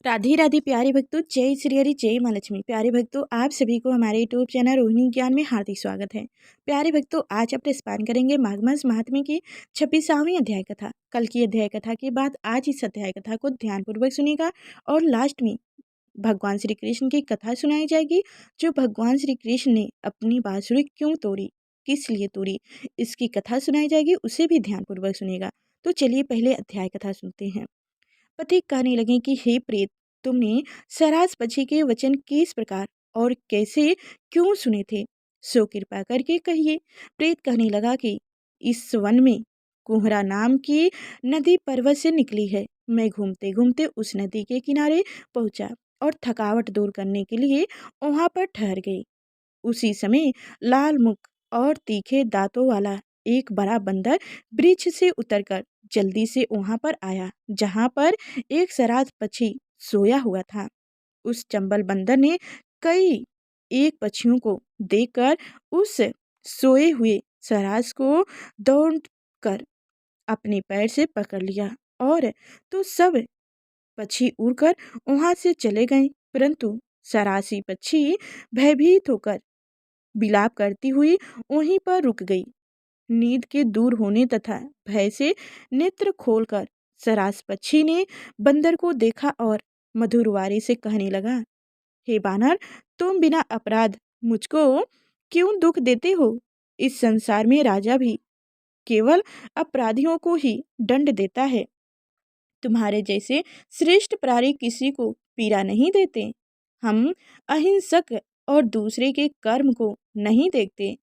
राधे राधे प्यारे भक्तों, जय श्री हरि, जय माँ लक्ष्मी। प्यारे भक्तों, आप सभी को हमारे यूट्यूब चैनल रोहिणी ज्ञान में हार्दिक स्वागत है। प्यारे भक्तों, आज आप स्मरण करेंगे माघ मास महात्म्य की 26वां अध्याय कथा। कल की अध्याय कथा के बाद आज इस अध्याय कथा को ध्यानपूर्वक सुनेगा और लास्ट में भगवान श्री कृष्ण की कथा सुनाई जाएगी, जो भगवान श्री कृष्ण ने अपनी बांसुरी क्यों तोड़ी, किस लिए तोड़ी, इसकी कथा सुनाई जाएगी, उसे भी ध्यानपूर्वक सुनेगा। तो चलिए पहले अध्याय कथा सुनते हैं। पति कहने लगे कि हे प्रेत, तुमने सराज पक्षी के वचन किस प्रकार और कैसे क्यों सुने थे, सो कृपा करके कहिए। प्रेत कहने लगा कि इस वन में कुहरा नाम की नदी पर्वत से निकली है। मैं घूमते घूमते उस नदी के किनारे पहुंचा और थकावट दूर करने के लिए वहां पर ठहर गई। उसी समय लाल मुख और तीखे दांतों वाला एक बड़ा बंदर वृक्ष से उतरकर जल्दी से वहां पर आया, जहां पर एक सराज पक्षी सोया हुआ था। उस चंबल बंदर ने कई एक पक्षियों को देखकर उस सोए हुए सराज को दौड़ कर अपने पैर से पकड़ लिया और तो सब पक्षी उड़कर वहां से चले गए। परंतु सरासी पक्षी भयभीत होकर विलाप करती हुई वहीं पर रुक गई। नींद के दूर होने तथा भय से नेत्र खोलकर सरास पक्षी ने बंदर को देखा और मधुर वाणी से कहने लगा, हे बानर, तुम बिना अपराध मुझको क्यों दुख देते हो। इस संसार में राजा भी केवल अपराधियों को ही दंड देता है। तुम्हारे जैसे श्रेष्ठ प्राणी किसी को पीड़ा नहीं देते। हम अहिंसक और दूसरे के कर्म को नहीं देखते।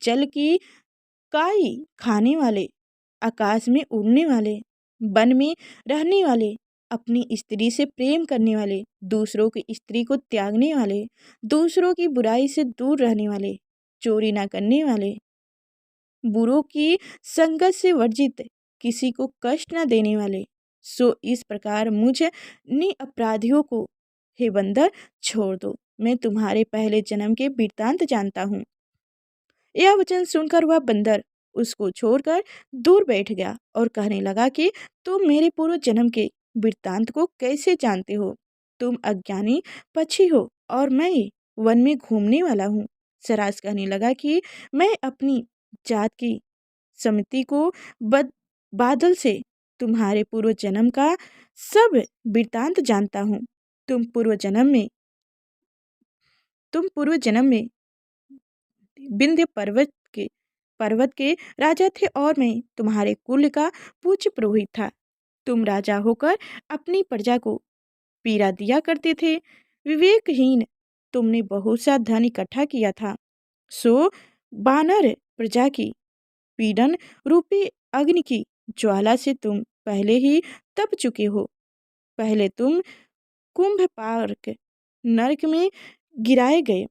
जल की काई खाने वाले, आकाश में उड़ने वाले, वन में रहने वाले, अपनी स्त्री से प्रेम करने वाले, दूसरों की स्त्री को त्यागने वाले, दूसरों की बुराई से दूर रहने वाले, चोरी न करने वाले, बुरों की संगत से वर्जित, किसी को कष्ट न देने वाले, सो इस प्रकार मुझ निअपराधियों को हे बंदर छोड़ दो। मैं तुम्हारे पहले जन्म के वृत्तांत जानता हूँ। यह वचन सुनकर वह बंदर उसको छोड़कर दूर बैठ गया और कहने लगा कि तुम मेरे पूर्व जन्म के वृत्तांत को कैसे जानते हो। तुम अज्ञानी पक्षी हो और मैं वन में घूमने वाला हूँ। सराज कहने लगा कि मैं अपनी जात की समिति को बादल से तुम्हारे पूर्व जन्म का सब वृत्तांत जानता हूँ। तुम पूर्व जन्म में विंध्य पर्वत के राजा थे और मैं तुम्हारे कुल का पूज्य पुरोहित था। तुम राजा होकर अपनी प्रजा को पीड़ा दिया करते थे। विवेकहीन तुमने बहुत सा धन इकट्ठा किया था, सो बानर प्रजा की पीड़न रूपी अग्नि की ज्वाला से तुम पहले ही तप चुके हो। पहले तुम कुंभ पार्क नरक में गिराए गए।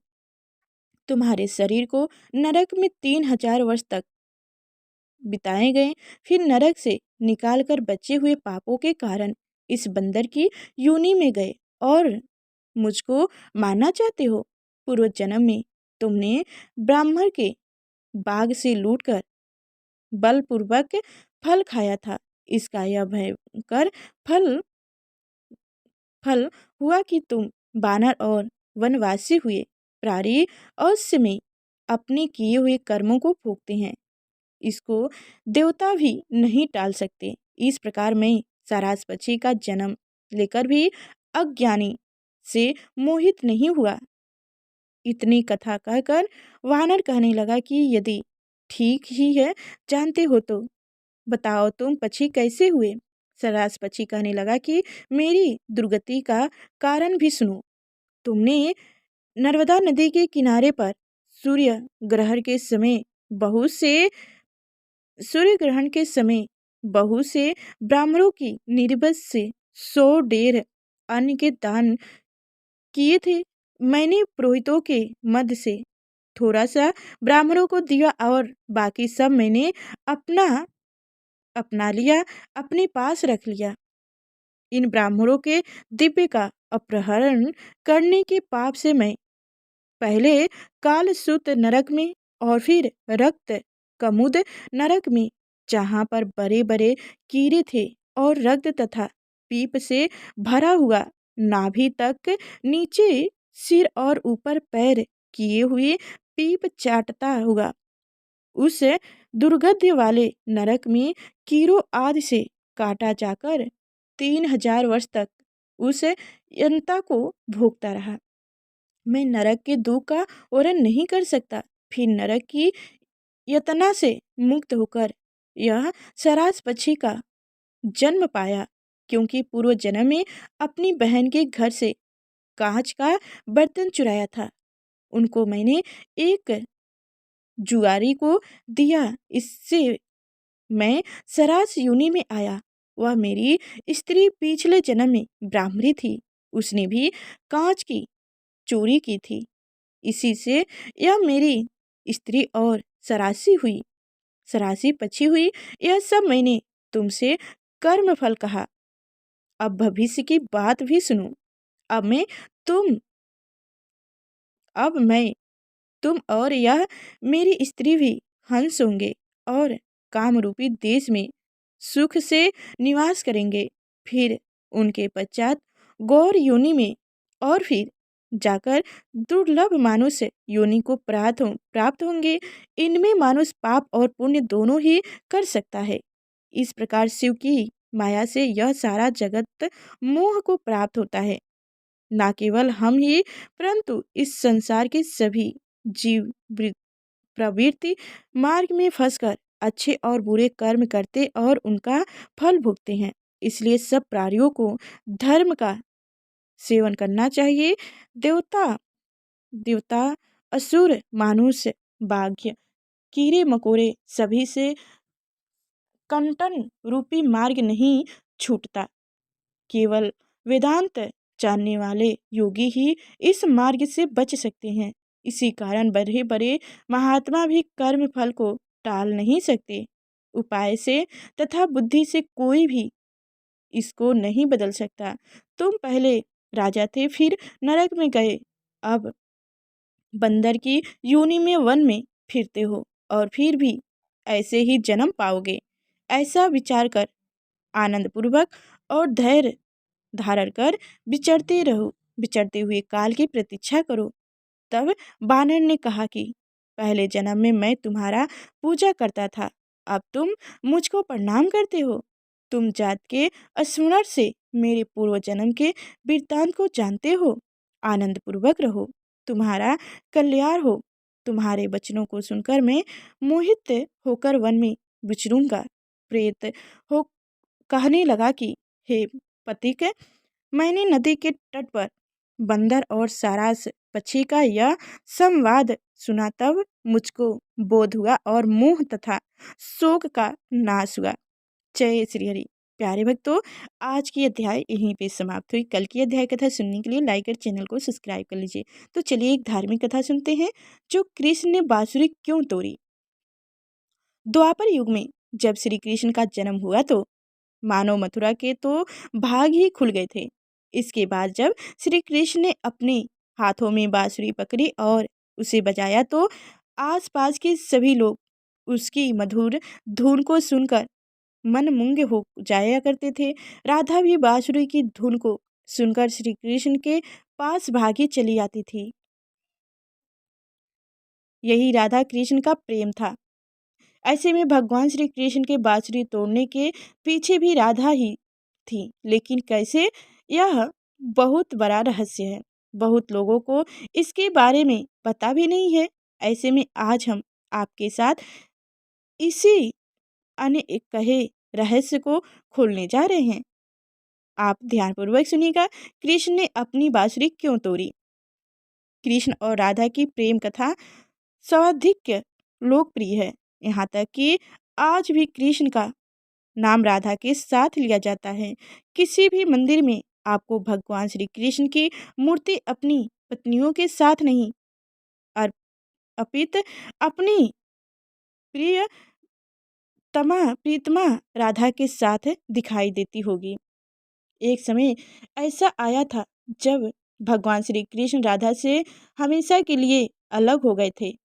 तुम्हारे शरीर को नरक में 3000 वर्ष तक बिताए गए। फिर नरक से निकालकर बचे हुए पापों के कारण इस बंदर की योनि में गए और मुझको मारना चाहते हो। पूर्व जन्म में तुमने ब्राह्मण के बाग से लूटकर बलपूर्वक फल खाया था। इसका यह भयंकर फल फल हुआ कि तुम बानर और वनवासी हुए। प्राणी अवश्य में अपने किए हुए कर्मों को भोगते हैं, इसको देवता भी नहीं टाल सकते। इस प्रकार मैं सारास पक्षी का जन्म लेकर भी अज्ञानी से मोहित नहीं हुआ। इतनी कथा कहकर वानर कहने लगा कि यदि ठीक ही है, जानते हो तो बताओ तुम पक्षी कैसे हुए। सरास पक्षी कहने लगा कि मेरी दुर्गति का कारण भी सुनो। तुमने नर्मदा नदी के किनारे पर सूर्य ग्रहण के समय बहुत से सूर्य ग्रहण के समय बहुत से ब्राह्मणों की निर्बस से 100 ढेर अन्न के दान किए थे। मैंने पुरोहितों के मध्य से थोड़ा सा ब्राह्मणों को दिया और बाकी सब मैंने अपना अपना लिया, अपने पास रख लिया। इन ब्राह्मणों के दिव्य का अपहरण करने के पाप से मैं पहले कालसूत नरक में और फिर रक्त कमुद नरक में, जहाँ पर बड़े बड़े कीड़े थे और रक्त तथा पीप से भरा हुआ नाभि तक नीचे सिर और ऊपर पैर किए हुए पीप चाटता हुआ उस दुर्गंध वाले नरक में कीड़ों आदि से काटा जाकर 3000 वर्ष तक उस यंता को भोगता रहा। मैं नरक के दुख का वर्णन नहीं कर सकता। फिर नरक की यातना से मुक्त होकर यह सरास पक्षी का जन्म पाया, क्योंकि पूर्व जन्म में अपनी बहन के घर से कांच का बर्तन चुराया था। उनको मैंने एक जुआरी को दिया, इससे मैं सरास योनि में आया। वह मेरी स्त्री पिछले जन्म में ब्राह्मणी थी। उसने भी कांच की चोरी की थी, इसी से यह मेरी स्त्री और सरासी पक्षी हुई। यह सब मैंने तुमसे कर्म फल कहा। अब भविष्य की बात भी सुनो। अब मैं तुम और यह मेरी स्त्री भी हंस होंगे और कामरूपी देश में सुख से निवास करेंगे। फिर उनके पश्चात गौर योनि में और फिर जाकर दुर्लभ मानुष योनि को प्राप्त होंगे। इनमें मानुष पाप और पुण्य दोनों ही कर सकता है। इस प्रकार शिव की माया से यह सारा जगत मोह को प्राप्त होता है। ना केवल हम ही, परंतु इस संसार के सभी जीव प्रवृत्ति मार्ग में फंसकर अच्छे और बुरे कर्म करते और उनका फल भोगते हैं। इसलिए सब प्राणियों को धर्म का सेवन करना चाहिए। देवता असुर मानुष बाघ्य कीड़े मकोड़े सभी से कंटन रूपी मार्ग नहीं छूटता। केवल वेदांत जानने वाले योगी ही इस मार्ग से बच सकते हैं। इसी कारण बड़े बड़े महात्मा भी कर्म फल को टाल नहीं सकते। उपाय से तथा बुद्धि से कोई भी इसको नहीं बदल सकता। तुम पहले राजा थे, फिर नरक में गए, अब बंदर की योनि में वन में फिरते हो और फिर भी ऐसे ही जन्म पाओगे। ऐसा विचार कर आनंद पूर्वक और धैर्य धारण कर विचरते हुए काल की प्रतीक्षा करो। तब बानर ने कहा कि पहले जन्म में मैं तुम्हारा पूजा करता था, अब तुम मुझको प्रणाम करते हो। तुम जात के स्मरण से मेरे पूर्व जन्म के वृत्तांत को जानते हो। आनंद पूर्वक रहो, तुम्हारा कल्याण हो। तुम्हारे वचनों को सुनकर मैं मोहित होकर वन में विचरूंगा। प्रेत हो कहने लगा कि हे पथिक, मैंने नदी के तट पर बंदर और सारास पक्षी का यह संवाद सुना, तब मुझको बोध हुआ और मोह तथा शोक का नाश हुआ। जय श्री हरि। प्यारे भक्तों, आज की अध्याय यहीं पे समाप्त हुई। कल की अध्याय कथा सुनने के लिए लाइक और चैनल को सब्सक्राइब कर लीजिए। तो चलिए एक धार्मिक कथा सुनते हैं, जो कृष्ण ने बांसुरी क्यों तोड़ी। द्वापर युग में जब श्री कृष्ण का जन्म हुआ तो मानव मथुरा के तो भाग ही खुल गए थे। इसके बाद जब श्री कृष्ण ने अपने हाथों में बांसुरी पकड़ी और उसे बजाया तो आसपास के सभी लोग उसकी मधुर धुन को सुनकर मनमुग्ध हो जाया करते थे। राधा भी बांसुरी की धुन को सुनकर श्री कृष्ण के पास भागी चली आती थी। यही राधा कृष्ण का प्रेम था। ऐसे में भगवान श्री कृष्ण के बांसुरी तोड़ने के पीछे भी राधा ही थी। लेकिन कैसे, यह बहुत बड़ा रहस्य है। बहुत लोगों को इसके बारे में पता भी नहीं है। ऐसे में आज हम आपके साथ इसी अन्य कहे रहस्य को खोलने जा रहे हैं। आप ध्यानपूर्वक सुनिएगा। कृष्ण ने अपनी बांसुरी क्यों तोड़ी। कृष्ण और राधा की प्रेम कथा सर्वाधिक लोकप्रिय है। यहाँ तक कि आज भी कृष्ण का नाम राधा के साथ लिया जाता है। किसी भी मंदिर में आपको भगवान श्री कृष्ण की मूर्ति अपनी पत्नियों के साथ नहीं, अपित अपनी प्रीतमा राधा के साथ दिखाई देती होगी। एक समय ऐसा आया था जब भगवान श्री कृष्ण राधा से हमेशा के लिए अलग हो गए थे।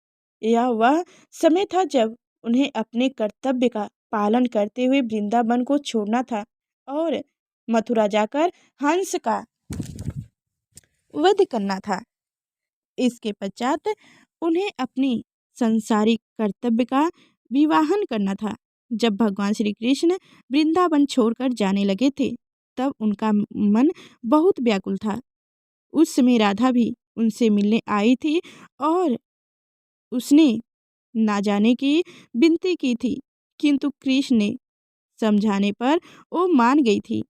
यह वह समय था जब उन्हें अपने कर्तव्य का पालन करते हुए वृंदावन को छोड़ना था और मथुरा जाकर हंस का वध करना था। इसके पश्चात उन्हें अपनी संसारिक कर्तव्य का विवाहन करना था। जब भगवान श्री कृष्ण वृंदावन छोड़कर जाने लगे थे तब उनका मन बहुत व्याकुल था। उस समय राधा भी उनसे मिलने आई थी और उसने ना जाने की विनती की थी, किंतु कृष्ण ने समझाने पर वो मान गई थी।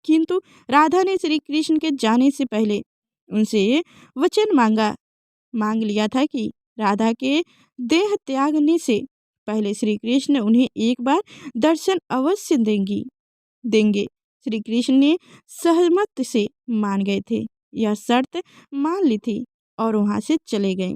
किंतु राधा ने श्री कृष्ण के जाने से पहले उनसे वचन मांग लिया था कि राधा के देह त्यागने से पहले श्री कृष्ण उन्हें एक बार दर्शन अवश्य देंगे। श्री कृष्ण ने सहमत से मान गए थे, यह शर्त मान ली थी और वहां से चले गए।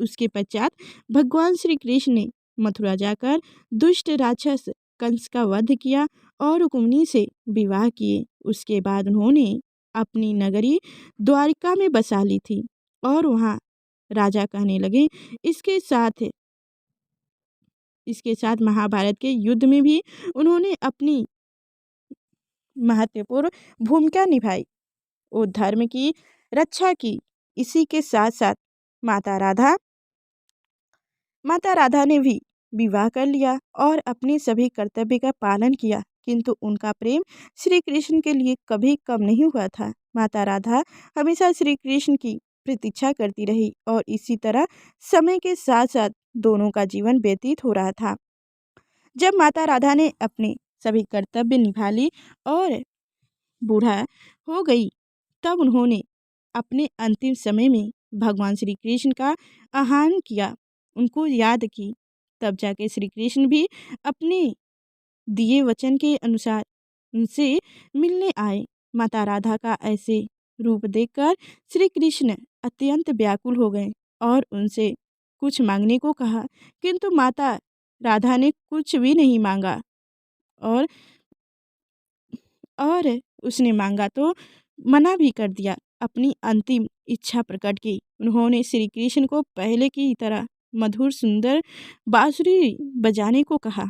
उसके पश्चात भगवान श्री कृष्ण ने मथुरा जाकर दुष्ट राक्षस कंस का वध किया और रुक्मिणी से विवाह किए। उसके बाद उन्होंने अपनी नगरी द्वारिका में बसा ली थी और वहाँ राजा कहने लगे। इसके साथ महाभारत के युद्ध में भी उन्होंने अपनी महत्वपूर्ण भूमिका निभाई और धर्म की रक्षा की। इसी के साथ साथ माता राधा ने भी विवाह कर लिया और अपने सभी कर्तव्य का पालन किया, किंतु उनका प्रेम श्री कृष्ण के लिए कभी कम नहीं हुआ था। माता राधा हमेशा श्री कृष्ण की प्रतीक्षा करती रही और इसी तरह समय के साथ साथ दोनों का जीवन व्यतीत हो रहा था। जब माता राधा ने अपने सभी कर्तव्य निभा ली और बूढ़ा हो गई तब उन्होंने अपने अंतिम समय में भगवान श्री कृष्ण का आह्वान किया, उनको याद की। तब जाके श्री कृष्ण भी अपने दिए वचन के अनुसार उनसे मिलने आए। माता राधा का ऐसे रूप देखकर श्री कृष्ण अत्यंत व्याकुल हो गए और उनसे कुछ मांगने को कहा, किंतु माता राधा ने कुछ भी नहीं मांगा और उसने मांगा तो मना भी कर दिया। अपनी अंतिम इच्छा प्रकट की। उन्होंने श्री कृष्ण को पहले की तरह मधुर सुंदर बांसुरी बजाने को कहा।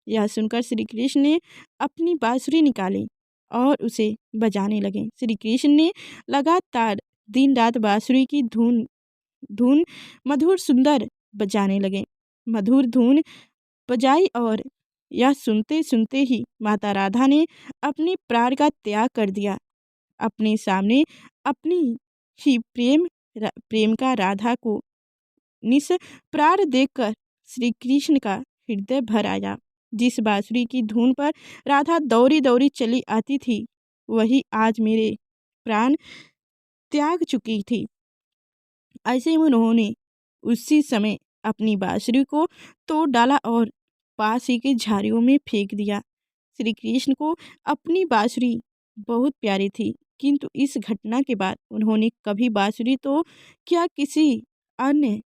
यह सुनकर श्री कृष्ण ने अपनी बांसुरी निकाली और उसे बजाने लगे। श्री कृष्ण ने लगातार दिन रात बांसुरी की धुन मधुर सुंदर बजाने लगे। मधुर धुन बजाई और यह सुनते सुनते ही माता राधा ने अपने प्राण का त्याग कर दिया। अपने सामने अपनी ही प्रेम का राधा को निष्प्राण देखकर श्री कृष्ण का हृदय भर आया। जिस बांसुरी की धुन पर राधा दौड़ी दौड़ी चली आती थी वही आज मेरे प्राण त्याग चुकी थी। ऐसे में उन्होंने उसी समय अपनी बांसुरी को तोड़ डाला और पास ही के झाड़ियों में फेंक दिया। श्री कृष्ण को अपनी बांसुरी बहुत प्यारी थी, किंतु इस घटना के बाद उन्होंने कभी बांसुरी तो क्या किसी अन्य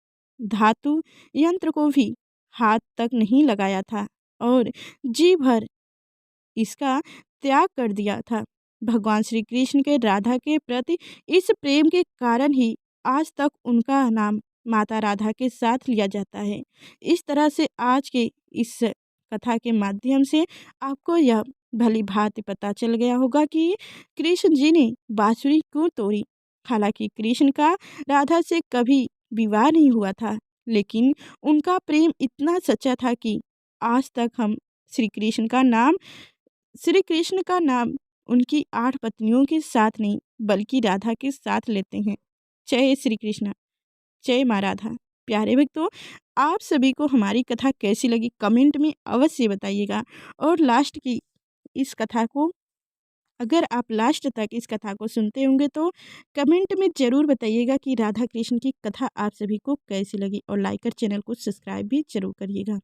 धातु यंत्र को भी हाथ तक नहीं लगाया था और जी भर इसका त्याग कर दिया था। भगवान श्री कृष्ण के राधा के प्रति इस प्रेम के कारण ही आज तक उनका नाम माता राधा के साथ लिया जाता है। इस तरह से आज के इस कथा के माध्यम से आपको यह भली भांति पता चल गया होगा कि कृष्ण जी ने बांसुरी क्यों तोड़ी। हालांकि कृष्ण का राधा से कभी विवाह नहीं हुआ था, लेकिन उनका प्रेम इतना सच्चा था कि आज तक हम श्री कृष्ण का नाम उनकी 8 पत्नियों के साथ नहीं बल्कि राधा के साथ लेते हैं। जय श्री कृष्ण, जय माँ राधा। प्यारे भक्तों, आप सभी को हमारी कथा कैसी लगी कमेंट में अवश्य बताइएगा। और लास्ट की इस कथा को अगर आप लास्ट तक इस कथा को सुनते होंगे तो कमेंट में ज़रूर बताइएगा कि राधा कृष्ण की कथा आप सभी को कैसी लगी और लाइक कर चैनल को सब्सक्राइब भी जरूर करिएगा।